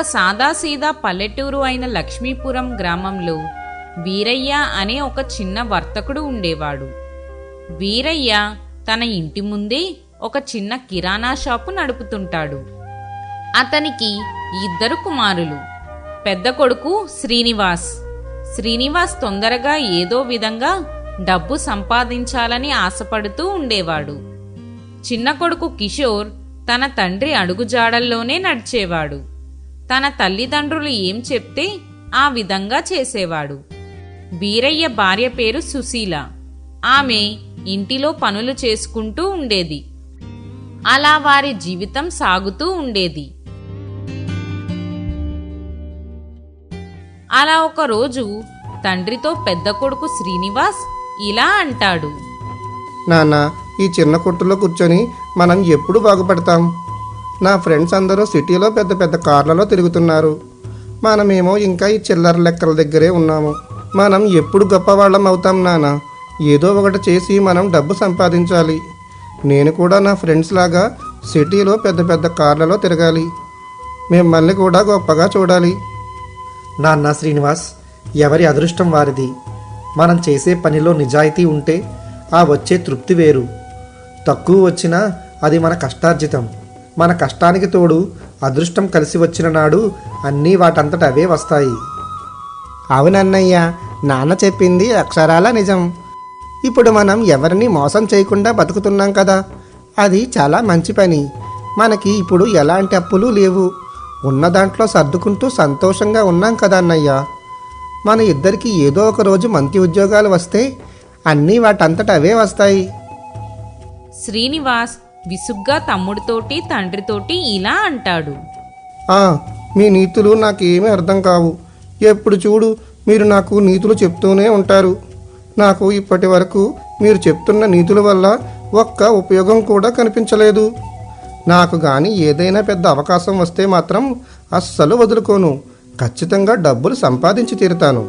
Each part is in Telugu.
ఒక సాదాసీదా పల్లెటూరు అయిన లక్ష్మీపురం గ్రామంలో వీరయ్య అనే ఒక చిన్న వర్తకుడు ఉండేవాడు. వీరయ్య తన ఇంటి ముందే ఒక చిన్న కిరాణా షాపు నడుపుతుంటాడు. అతనికి 2 కుమారులు. పెద్ద కొడుకు శ్రీనివాస్ తొందరగా ఏదో విధంగా డబ్బు సంపాదించాలని ఆశపడుతూ ఉండేవాడు. చిన్న కొడుకు కిషోర్ తన తండ్రి అడుగుజాడల్లోనే నడిచేవాడు. తన తల్లిదండ్రులు ఏం చెప్తే ఆ విధంగా చేసేవాడు. వీరయ్య భార్య పేరు సుశీల. ఆమె ఇంటిలో పనులు చేసుకుంటూ ఉండేది. అలా వారి జీవితం సాగుతూ ఉండేది. అలా ఒకరోజు తండ్రితో పెద్ద కొడుకు శ్రీనివాస్ ఇలా అంటాడు. నాన్న, ఈ చిన్న కొట్టులో కూర్చొని మనం ఎప్పుడు బాగుపడతాం? నా ఫ్రెండ్స్ అందరూ సిటీలో పెద్ద పెద్ద కార్లలో తిరుగుతున్నారు. మనమేమో ఇంకా ఈ చిల్లర లెక్కల దగ్గరే ఉన్నాము. మనం ఎప్పుడు గొప్పవాళ్ళం అవుతాం నాన్న? ఏదో ఒకటి చేసి మనం డబ్బు సంపాదించాలి. నేను కూడా నా ఫ్రెండ్స్ లాగా సిటీలో పెద్ద పెద్ద కార్లలో తిరగాలి. మిమ్మల్ని కూడా గొప్పగా చూడాలి. నాన్న శ్రీనివాస్, ఎవరి అదృష్టం వారిది. మనం చేసే పనిలో నిజాయితీ ఉంటే ఆ వచ్చే తృప్తి వేరు. తక్కువ వచ్చినా అది మన కష్టార్జితం. మన కష్టానికి తోడు అదృష్టం కలిసి వచ్చిన నాడు అన్నీ వాటంతట అవే వస్తాయి. అవునన్నయ్య, నాన్న చెప్పింది అక్షరాల నిజం. ఇప్పుడు మనం ఎవరిని మోసం చేయకుండా బతుకుతున్నాం కదా, అది చాలా మంచి పని. మనకి ఇప్పుడు ఎలాంటి అప్పులు లేవు. ఉన్న దాంట్లో సర్దుకుంటూ సంతోషంగా ఉన్నాం కదా అన్నయ్య. మన ఇద్దరికి ఏదో ఒక రోజు మంచి ఉద్యోగాలు వస్తే అన్నీ వాటంతట అవే వస్తాయి. శ్రీనివాస్ విసుగ్గా తమ్ముడితోటి తండ్రితోటి ఇలా అంటాడు. మీ నీతులు నాకేమీ అర్థం కావు. ఎప్పుడు చూడు మీరు నాకు నీతులు చెప్తూనే ఉంటారు. నాకు ఇప్పటి వరకు మీరు చెప్తున్న నీతుల వల్ల ఒక్క ఉపయోగం కూడా కనిపించలేదు. నాకు కానీ ఏదైనా పెద్ద అవకాశం వస్తే మాత్రం అస్సలు వదులుకోను. ఖచ్చితంగా డబ్బులు సంపాదించి తీరుతాను.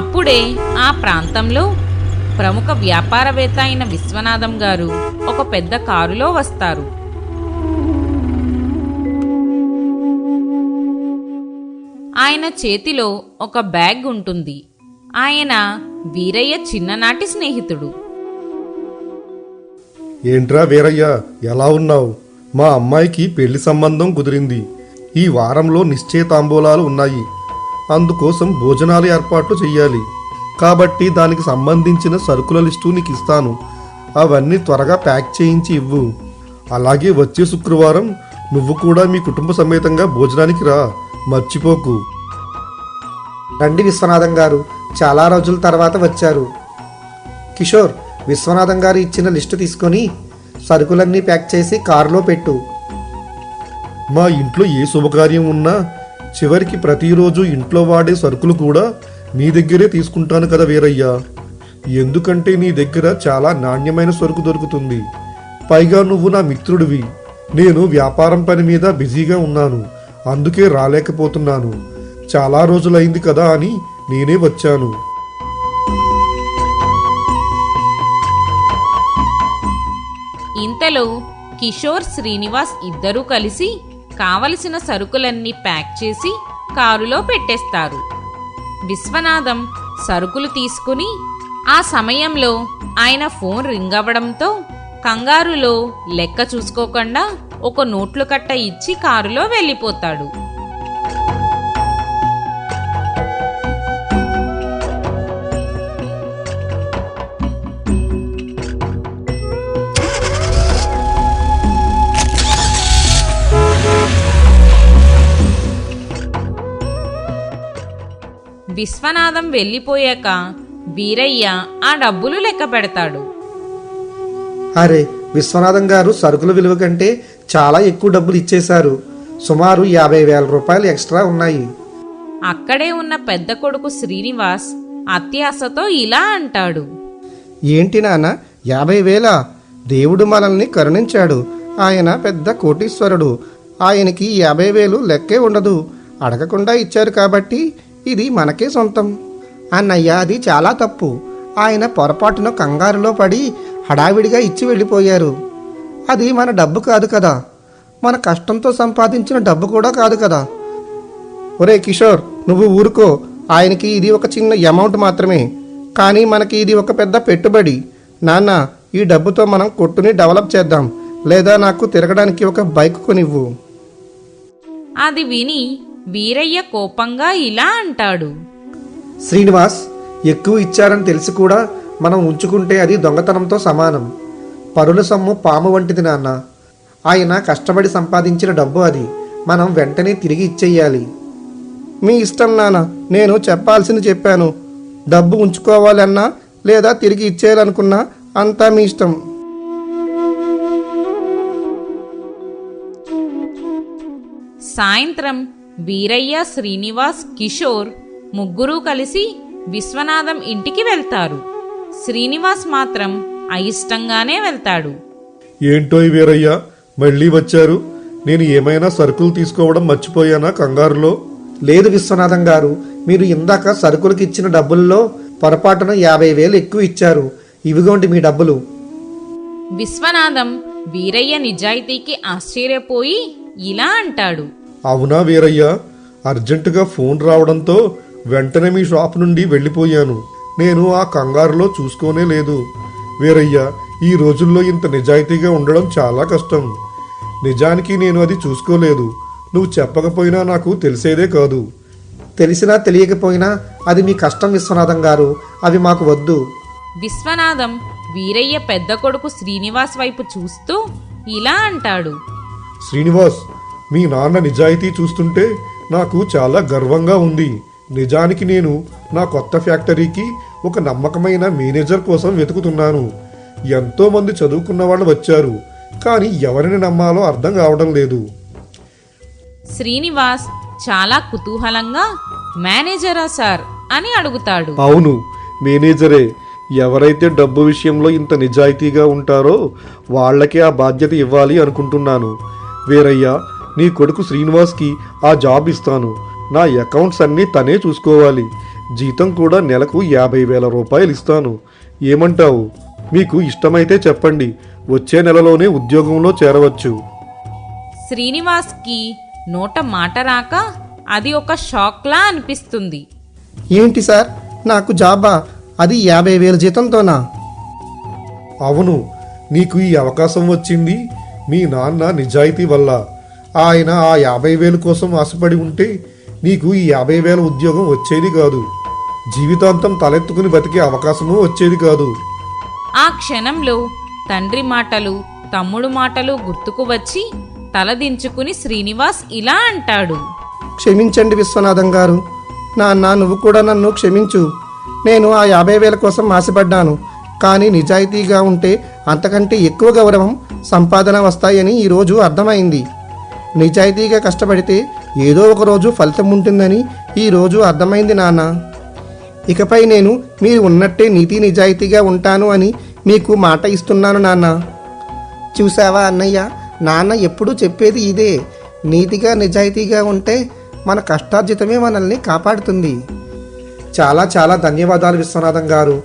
అప్పుడే ఆ ప్రాంతంలో ప్రముఖ వ్యాపారవేత్త అయిన విశ్వనాథం గారు ఒక పెద్ద కారులో వస్తారు. ఆయన చేతిలో ఒక బ్యాగ్ ఉంటుంది. ఆయన వీరయ్య చిన్ననాటి స్నేహితుడు. ఏంట్రా వీరయ్య, ఎలా ఉన్నావు? మా అమ్మాయికి పెళ్లి సంబంధం కుదిరింది. ఈ వారంలో నిశ్చయితాంబూలాలు ఉన్నాయి. అందుకోసం భోజనాలు ఏర్పాట్లు చెయ్యాలి. కాబట్టి దానికి సంబంధించిన సరుకుల లిస్టు నీకు ఇస్తాను. అవన్నీ త్వరగా ప్యాక్ చేయించి ఇవ్వు. అలాగే వచ్చే శుక్రవారం నువ్వు కూడా మీ కుటుంబ సమేతంగా భోజనానికి రా, మర్చిపోకు. రండి విశ్వనాథం గారు, చాలా రోజుల తర్వాత వచ్చారు. కిషోర్, విశ్వనాథం గారు ఇచ్చిన లిస్టు తీసుకొని సరుకులన్నీ ప్యాక్ చేసి కారులో పెట్టు. మా ఇంట్లో ఏ శుభకార్యం ఉన్నా చివరికి ప్రతిరోజు ఇంట్లో వాడే సరుకులు కూడా నీ దగ్గరే తీసుకుంటాను కదా వీరయ్య. ఎందుకంటే నీ దగ్గర చాలా నాణ్యమైన సరుకు దొరుకుతుంది. పైగా నువ్వు నా మిత్రుడివి. నేను వ్యాపారం పని మీద బిజీగా ఉన్నాను, అందుకే రాలేకపోతున్నాను. చాలా రోజులైంది కదా అని నేనే వచ్చాను. ఇంతలో కిషోర్ శ్రీనివాస్ ఇద్దరూ కలిసి కావలసిన సరుకులన్నీ ప్యాక్ చేసి కారులో పెట్టేస్తారు. విశ్వనాథం సరుకులు తీసుకుని ఆ సమయంలో ఆయన ఫోన్ రింగ్ అవ్వడంతో కంగారులో లెక్క చూసుకోకుండా ఒక నోట్లు కట్ట ఇచ్చి కారులో వెళ్ళిపోతాడు. విశ్వనాథం వెళ్ళిపోయాక వీరయ్య ఆ డబ్బులు లెక్క పెడతాడు. అరే, విశ్వనాథం గారు సరుకుల విలువ కంటే చాలా ఎక్కువ డబ్బులు ఇచ్చేశారు. సుమారు 50,000 రూపాయలు ఎక్స్ట్రా ఉన్నాయి. అక్కడే ఉన్న పెద్ద కొడుకు శ్రీనివాస్ అత్యాశతో ఇలా అంటాడు. ఏంటి నాన్న, 50,000? దేవుడు మనల్ని కరుణించాడు. ఆయన పెద్ద కోటీశ్వరుడు. ఆయనకి 50,000 లెక్కే ఉండదు. అడగకుండా ఇచ్చారు కాబట్టి ఇది మనకే సొంతం. అన్నయ్య, అది చాలా తప్పు. ఆయన పొరపాటున కంగారులో పడి హడావిడిగా ఇచ్చి వెళ్ళిపోయారు. అది మన డబ్బు కాదు కదా. మన కష్టంతో సంపాదించిన డబ్బు కూడా కాదు కదా. ఒరే కిషోర్, నువ్వు ఊరుకో. ఆయనకి ఇది ఒక చిన్న అమౌంట్ మాత్రమే, కానీ మనకి ఇది ఒక పెద్ద పెట్టుబడి. నాన్న, ఈ డబ్బుతో మనం కొట్టుని డెవలప్ చేద్దాం, లేదా నాకు తిరగడానికి ఒక బైక్ కొనివ్వు. అది విని వీరయ్య కోపంగా ఇలా అంటాడు. శ్రీనివాస్, ఎక్కువ ఇచ్చారని తెలిసి కూడా మనం ఉంచుకుంటే అది దొంగతనంతో సమానం. పరుల సొమ్ము పాము వంటిది నాన్న. ఆయన కష్టపడి సంపాదించిన డబ్బు అది. మనం వెంటనే తిరిగి ఇచ్చేయాలి. మీ ఇష్టం నాన్న, నేను చెప్పాల్సింది చెప్పాను. డబ్బు ఉంచుకోవాలన్నా లేదా తిరిగి ఇచ్చేయాలనుకున్నా అంతా మీ ఇష్టం. సాయంత్రం వీరయ్య, శ్రీనివాస్, కిషోర్ ముగ్గురూ కలిసి విశ్వనాథం ఇంటికి వెళ్తారు. శ్రీనివాస్ మాత్రం అయిష్టంగానే వెళ్తాడు. ఏంటో ఈ వీరయ్య, మళ్ళీ వచ్చారు. నేను ఏమైనా సరుకులు తీసుకోవడం మర్చిపోయానా కంగారులో? లేదు విశ్వనాథం గారు, మీరు ఇందాక సరుకులకు ఇచ్చిన డబ్బుల్లో పొరపాటున 50,000 ఎక్కువ ఇచ్చారు. ఇవిగోండి మీ డబ్బులు. విశ్వనాథం వీరయ్య నిజాయితీకి ఆశ్చర్యపోయి ఇలా అంటాడు. అవునా వీరయ్య, అర్జెంటుగా ఫోన్ రావడంతో వెంటనే మీ షాప్ నుండి వెళ్ళిపోయాను. నేను ఆ కంగారులో చూసుకోనే లేదు. వీరయ్య, ఈ రోజుల్లో ఇంత నిజాయితీగా ఉండడం చాలా కష్టం. నిజానికి నేను అది చూసుకోలేదు. నువ్వు చెప్పకపోయినా నాకు తెలిసేదే కాదు. తెలిసినా తెలియకపోయినా అది మీ కష్టం విశ్వనాథం గారు. అవి మాకు వద్దు. విశ్వనాథం వీరయ్య పెద్ద కొడుకు శ్రీనివాస్ వైపు చూస్తూ ఇలా అంటాడు. శ్రీనివాస్, మీ నాన్న నిజాయితీ చూస్తుంటే నాకు చాలా గర్వంగా ఉంది. నిజానికి నేను నా కొత్త ఫ్యాక్టరీకి ఒక నమ్మకమైన మేనేజర్ కోసం వెతుకుతున్నాను. ఎంతో మంది చదువుకున్న వాళ్ళు వచ్చారు, కానీ ఎవరిని నమ్మాలో అర్థం కావడం లేదు. శ్రీనివాస్ చాలా కుతూహలంగా మేనేజరా సార్ అని అడుగుతాడు. అవును, మేనేజరే. ఎవరైతే డబ్బు విషయంలో ఇంత నిజాయితీగా ఉంటారో వాళ్ళకే ఆ బాధ్యత ఇవ్వాలి అనుకుంటున్నాను. వీరయ్య, నీ కొడుకు శ్రీనివాస్కి ఆ జాబ్ ఇస్తాను. నా అకౌంట్స్ అన్నీ తనే చూసుకోవాలి. జీతం కూడా నెలకు 50,000 రూపాయలు ఇస్తాను. ఏమంటావు? మీకు ఇష్టమైతే చెప్పండి, వచ్చే నెలలోనే ఉద్యోగంలో చేరవచ్చు. శ్రీనివాస్కి నోట మాట రాక అది ఒక షాక్లా అనిపిస్తుంది. ఏంటి సార్, నాకు జాబా? అది 50,000 జీతంతోనా? అవును, నీకు ఈ అవకాశం వచ్చింది మీ నాన్న నిజాయితీ వల్ల. ఆయన ఆ 50,000 కోసం ఆశపడి ఉంటే నీకు ఈ 50,000 ఉద్యోగం వచ్చేది కాదు. జీవితాంతం తలెత్తుకుని బతికే అవకాశమూ వచ్చేది కాదు. ఆ క్షణంలో తండ్రి మాటలు, తమ్ముడు మాటలు గుర్తుకు వచ్చి తలదించుకుని శ్రీనివాస్ ఇలా అంటాడు. క్షమించండి విశ్వనాథం గారు. నాన్న, నువ్వు కూడా నన్ను క్షమించు. నేను ఆ 50,000 కోసం ఆశపడ్డాను, కానీ నిజాయితీగా ఉంటే అంతకంటే ఎక్కువ గౌరవం, సంపాదన వస్తాయని ఈరోజు అర్థమైంది. నిజాయితీగా కష్టపడితే ఏదో ఒక రోజు ఫలితం ఉంటుందని ఈరోజు అర్థమైంది నాన్న. ఇకపై నేను మీరు ఉన్నట్టే నీతి నిజాయితీగా ఉంటాను అని మీకు మాట ఇస్తున్నాను నాన్న. చూసావా అన్నయ్య, నాన్న ఎప్పుడూ చెప్పేది ఇదే. నీతిగా నిజాయితీగా ఉంటే మన కష్టార్జితమే మనల్ని కాపాడుతుంది. చాలా చాలా ధన్యవాదాలు విశ్వనాథం గారు.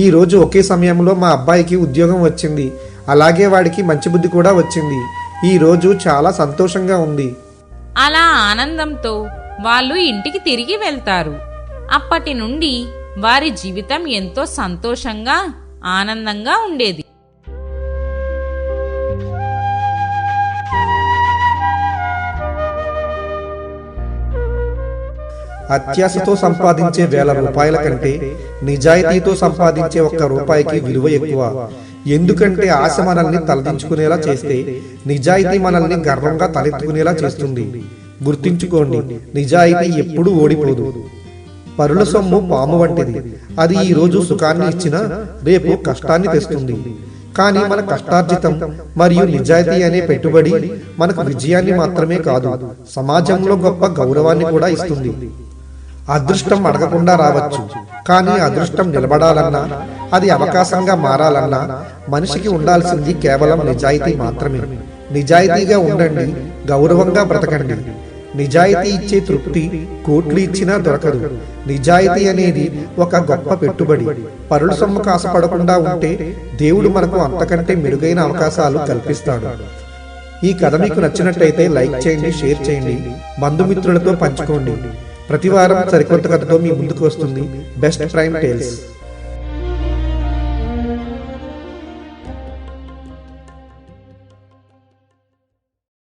ఈరోజు ఒకే సమయంలో మా అబ్బాయికి ఉద్యోగం వచ్చింది. అలాగే వాడికి మంచి బుద్ధి కూడా వచ్చింది. ఈరోజు చాలా సంతోషంగా ఉంది. అలా ఆనందంతో వాళ్ళు ఇంటికి తిరిగి వెళ్తారు. అప్పటి నుండి వారి జీవితం ఎంతో సంతోషంగా, ఆనందంగా ఉండేది. అత్యాశతో సంపాదించే 1,000 రూపాయల కంటే నిజాయితీతో సంపాదించే 1 రూపాయికి విలువ ఎక్కువ. ఎందుకంటే ఆశ మనల్ని తలదించుకునేలా చేస్తే నిజాయితీ మనల్ని గర్వంగా తలెత్తుకునేలా చేస్తుంది. గుర్తుంచుకోండి, నిజాయితీ ఎప్పుడూ ఓడిపోదు. పరుల సొమ్ము పాము వంటిది. అది ఈ రోజు సుఖాన్ని ఇచ్చినా రేపు కష్టాన్ని తెస్తుంది. కానీ మన కష్టార్జితం మరియు నిజాయితీ అనే పెట్టుబడి మనకు విజయాన్ని మాత్రమే కాదు, సమాజంలో గొప్ప గౌరవాన్ని కూడా ఇస్తుంది. అదృష్టం అడగకుండా రావచ్చు, కానీ అదృష్టం నిలబడాలన్నా, అది అవకాశంగా మారాలన్నా మనిషికి ఉండాల్సింది కేవలం నిజాయితీ మాత్రమే. నిజాయితీగా ఉండండి, గౌరవంగా బ్రతకండి. నిజాయితీ ఇచ్చే తృప్తి కోట్లు ఇచ్చినా దొరకదు. నిజాయితీ అనేది ఒక గొప్ప పెట్టుబడి. పరుల సొమ్ముకు ఆశపడకుండా ఉంటే దేవుడు మనకు అంతకంటే మెరుగైన అవకాశాలు కల్పిస్తాడు. ఈ కథ మీకు నచ్చినట్లయితే లైక్ చేయండి, షేర్ చేయండి, బంధుమిత్రులతో పంచుకోండి. ప్రతి వారం సరికొత్త కథతో మీ ముందుకు వస్తుంది బెస్ట్ ప్రైమ్ టేల్స్.